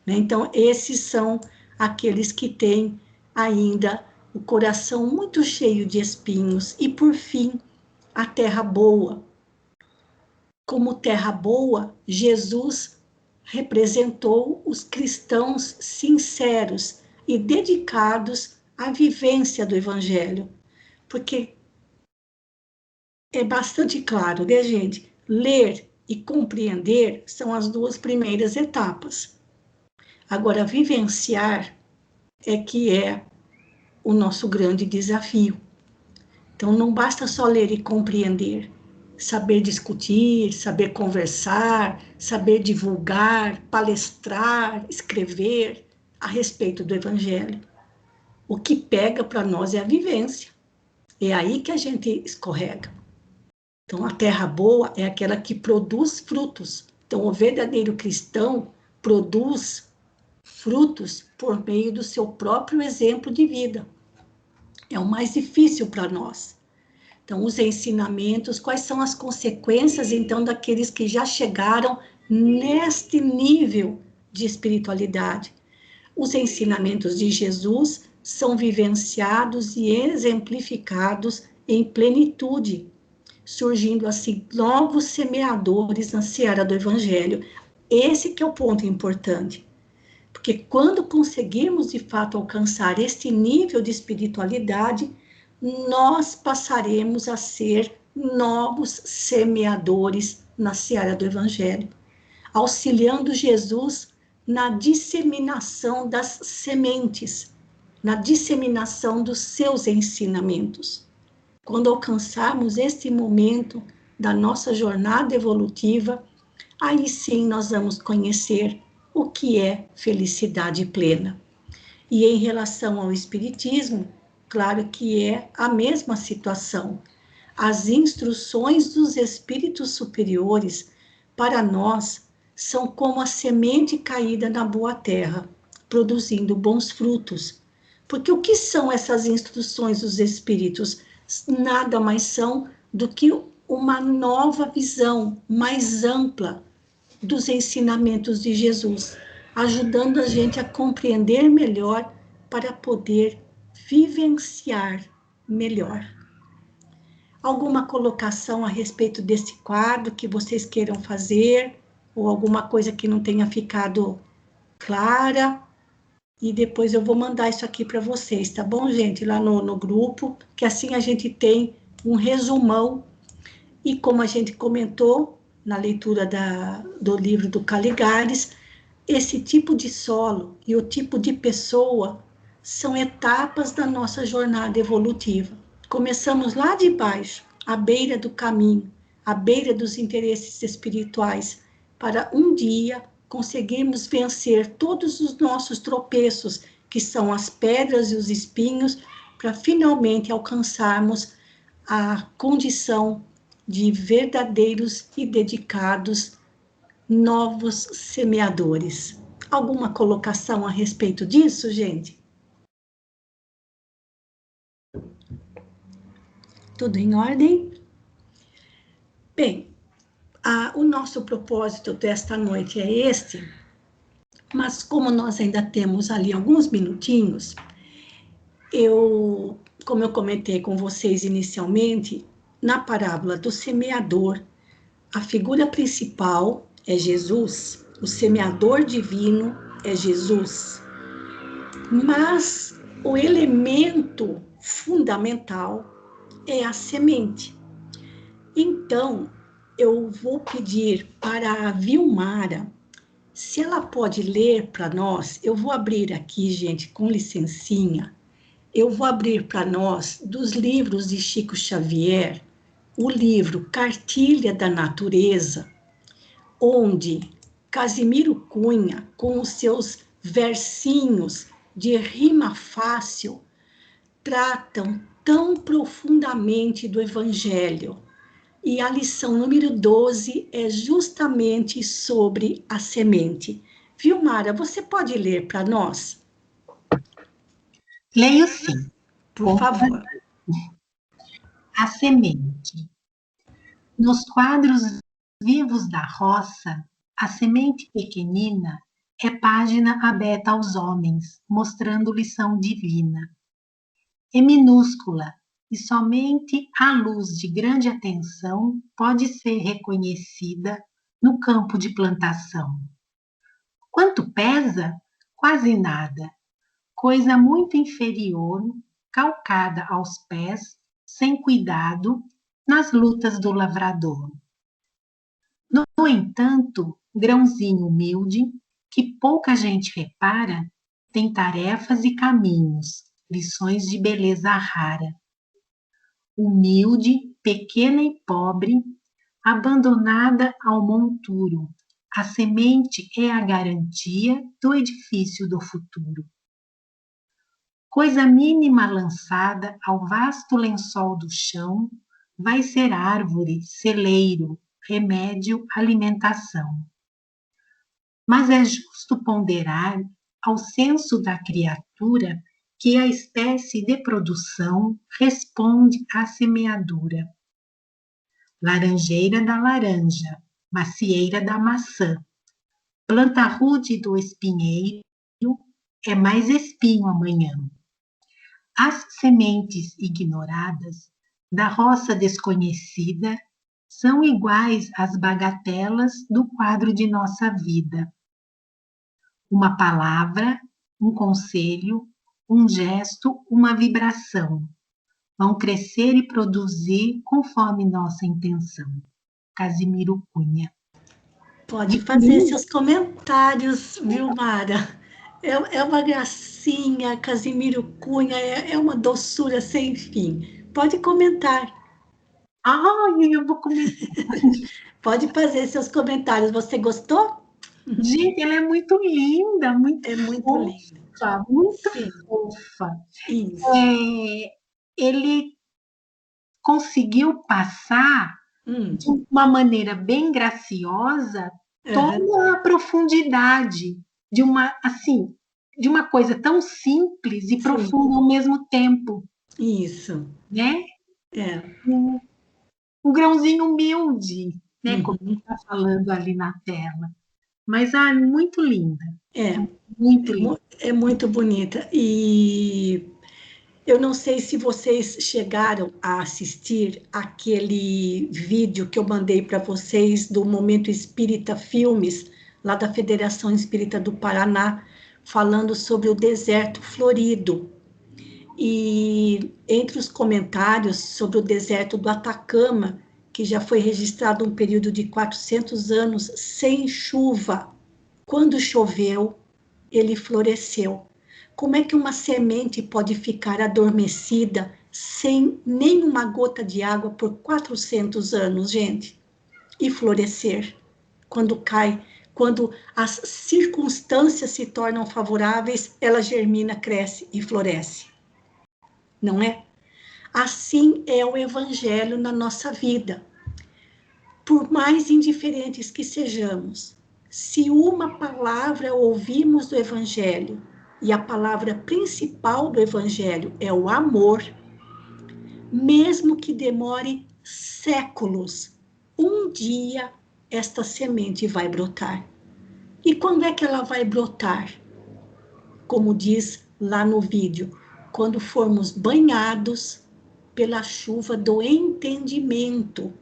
Então, esses são aqueles que têm ainda o coração muito cheio de espinhos. E, por fim, a terra boa. Como terra boa, Jesus representou os cristãos sinceros e dedicados à vivência do Evangelho. Porque é bastante claro, né, gente? Ler e compreender são as duas primeiras etapas. Agora, vivenciar é que é o nosso grande desafio. Então, não basta só ler e compreender. Saber discutir, saber conversar, saber divulgar, palestrar, escrever a respeito do Evangelho. O que pega para nós é a vivência. É aí que a gente escorrega. Então, a terra boa é aquela que produz frutos. Então, o verdadeiro cristão produz frutos por meio do seu próprio exemplo de vida. É o mais difícil para nós. Então, os ensinamentos, quais são as consequências, então, daqueles que já chegaram neste nível de espiritualidade? Os ensinamentos de Jesus são vivenciados e exemplificados em plenitude. surgindo assim novos semeadores na seara do Evangelho. Esse que é o ponto importante. Porque quando conseguirmos, de fato, alcançar este nível de espiritualidade, nós passaremos a ser novos semeadores na seara do Evangelho, auxiliando Jesus na disseminação das sementes, na disseminação dos seus ensinamentos. Quando alcançarmos este momento da nossa jornada evolutiva, aí sim nós vamos conhecer o que é felicidade plena. E em relação ao Espiritismo, claro que é a mesma situação. As instruções dos espíritos superiores para nós são como a semente caída na boa terra, produzindo bons frutos. Porque o que são essas instruções dos espíritos? Nada mais são do que uma nova visão mais ampla dos ensinamentos de Jesus, ajudando a gente a compreender melhor para poder vivenciar melhor. Alguma colocação a respeito desse quadro que vocês queiram fazer, ou alguma coisa que não tenha ficado clara? E depois eu vou mandar isso aqui para vocês, tá bom, gente? Lá no grupo, que assim a gente tem um resumão. E como a gente comentou na leitura do livro do Caligares, esse tipo de solo e o tipo de pessoa são etapas da nossa jornada evolutiva. Começamos lá de baixo, à beira do caminho, à beira dos interesses espirituais, para um dia conseguirmos vencer todos os nossos tropeços, que são as pedras e os espinhos, para finalmente alcançarmos a condição de verdadeiros e dedicados novos semeadores. Alguma colocação a respeito disso, gente? Tudo em ordem? Bem, o nosso propósito desta noite é este, mas como nós ainda temos ali alguns minutinhos, como eu comentei com vocês inicialmente, na parábola do semeador, a figura principal é Jesus, o semeador divino é Jesus, mas o elemento fundamental é a semente. Então, eu vou pedir para a Vilmara, se ela pode ler para nós, eu vou abrir aqui, gente, com licencinha, eu vou abrir para nós, dos livros de Chico Xavier, o livro Cartilha da Natureza, onde Casimiro Cunha, com os seus versinhos de rima fácil, tratam tão profundamente do Evangelho. E a lição número 12 é justamente sobre a semente. Vilmara, você pode ler para nós? Leio sim. Por favor. A semente. Nos quadros vivos da roça, a semente pequenina é página aberta aos homens, mostrando lição divina. É minúscula e somente à luz de grande atenção pode ser reconhecida no campo de plantação. Quanto pesa? Quase nada. Coisa muito inferior, calcada aos pés, sem cuidado, nas lutas do lavrador. No entanto, grãozinho humilde, que pouca gente repara, tem tarefas e caminhos, lições de beleza rara. Humilde, pequena e pobre, abandonada ao monturo, a semente é a garantia do edifício do futuro. Coisa mínima lançada ao vasto lençol do chão, vai ser árvore, celeiro, remédio, alimentação. Mas é justo ponderar, ao senso da criatura, que a espécie de produção responde à semeadura. Laranjeira da laranja, macieira da maçã, planta rude do espinheiro, é mais espinho amanhã. As sementes ignoradas da roça desconhecida são iguais às bagatelas do quadro de nossa vida. Uma palavra, um conselho, um gesto, uma vibração vão crescer e produzir conforme nossa intenção. Casimiro Cunha. Pode fazer seus comentários, viu, Mara? É uma gracinha, Casimiro Cunha, é uma doçura sem fim. Pode comentar, Ai, eu vou comentar. pode fazer seus comentários. Você gostou? Gente, ela é muito linda, muito É muito lindo. fofa, muito Sim, fofa. isso. Ele conseguiu passar Hum, de uma maneira bem graciosa aham, toda a profundidade de uma coisa tão simples e sim, profunda ao mesmo tempo, isso. né? É. Um grãozinho humilde, né? Como Uhum. está falando ali na tela. Mas, muito linda. É, Muito linda. é muito bonita. E eu não sei se vocês chegaram a assistir aquele vídeo que eu mandei para vocês do Momento Espírita Filmes, lá da Federação Espírita do Paraná, falando sobre o deserto florido. E entre os comentários sobre o deserto do Atacama, que já foi registrado um período de 400 anos sem chuva, quando choveu, ele floresceu. Como é que uma semente pode ficar adormecida sem nenhuma gota de água por 400 anos, gente? E florescer quando cai, quando as circunstâncias se tornam favoráveis, ela germina, cresce e floresce. Não é? Assim é o evangelho na nossa vida. Por mais indiferentes que sejamos, se uma palavra ouvimos do evangelho, e a palavra principal do evangelho é o amor, mesmo que demore séculos, um dia esta semente vai brotar. E quando é que ela vai brotar? Como diz lá no vídeo, quando formos banhados pela chuva do entendimento,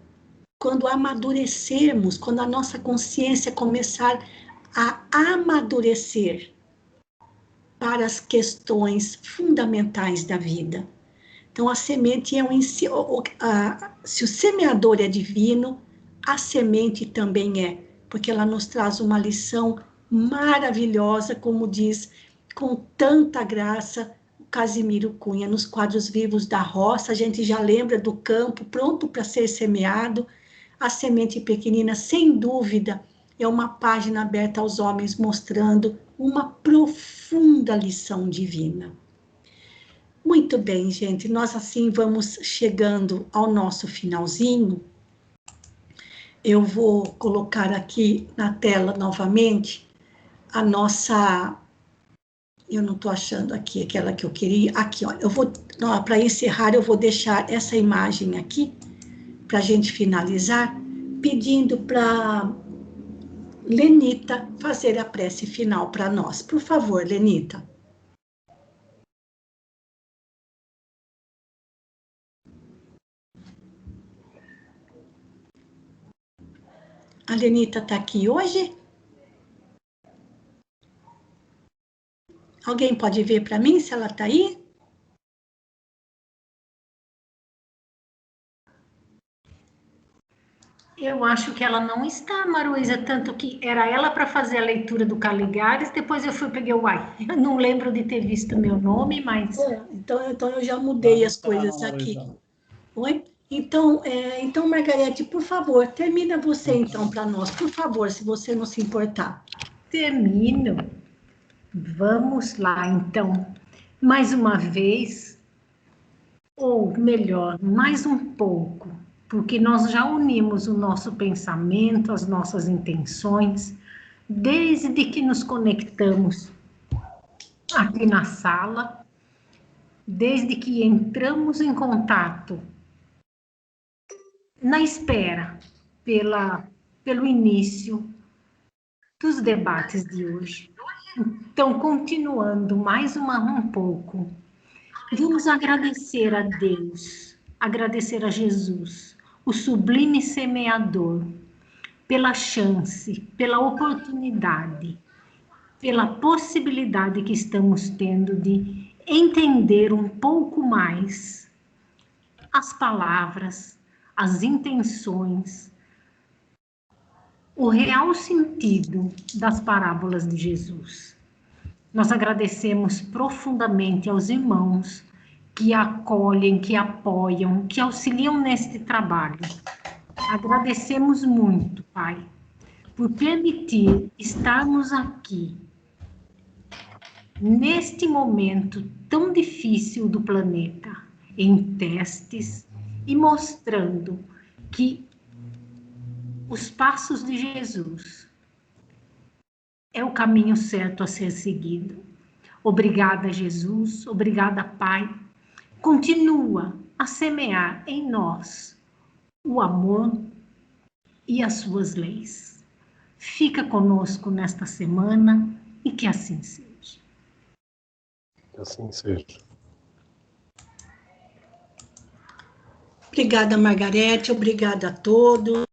quando amadurecermos, quando a nossa consciência começar a amadurecer para as questões fundamentais da vida. Então, a semente é se o semeador é divino, a semente também é, porque ela nos traz uma lição maravilhosa, como diz, com tanta graça, o Casimiro Cunha, nos quadros vivos da roça, a gente já lembra do campo pronto para ser semeado. A semente pequenina, sem dúvida, é uma página aberta aos homens, mostrando uma profunda lição divina. Muito bem, gente, nós assim vamos chegando ao nosso finalzinho. Eu vou colocar aqui na tela novamente a nossa... Eu não estou achando aqui aquela que eu queria. Aqui, ó, eu vou... Para encerrar, eu vou deixar essa imagem aqui, para a gente finalizar, pedindo para Lenita fazer a prece final para nós. Por favor, Lenita. A Lenita está aqui hoje? Alguém pode ver para mim se ela está aí? Eu acho que ela não está, Maruísa, tanto que era ela para fazer a leitura do Caligares, depois eu fui peguei o uai. Eu não lembro de ter visto meu nome, mas... Então eu já mudei as coisas aqui. Oi? Então, Margarete, por favor, termina você então para nós, por favor, se você não se importar. Termino. Vamos lá, então. Mais uma vez, ou melhor, mais um pouco, porque nós já unimos o nosso pensamento, as nossas intenções, desde que nos conectamos aqui na sala, desde que entramos em contato, na espera, pelo início dos debates de hoje. Então, continuando mais um pouco, vamos agradecer a Deus, agradecer a Jesus, o sublime semeador, pela chance, pela oportunidade, pela possibilidade que estamos tendo de entender um pouco mais as palavras, as intenções, o real sentido das parábolas de Jesus. Nós agradecemos profundamente aos irmãos que acolhem, que apoiam, que auxiliam neste trabalho. Agradecemos muito, Pai, por permitir estarmos aqui, neste momento tão difícil do planeta, em testes e mostrando que os passos de Jesus é o caminho certo a ser seguido. Obrigada, Jesus. Obrigada, Pai. Continua a semear em nós o amor e as suas leis. Fica conosco nesta semana e que assim seja. Que assim seja. Obrigada, Margarete. Obrigada a todos.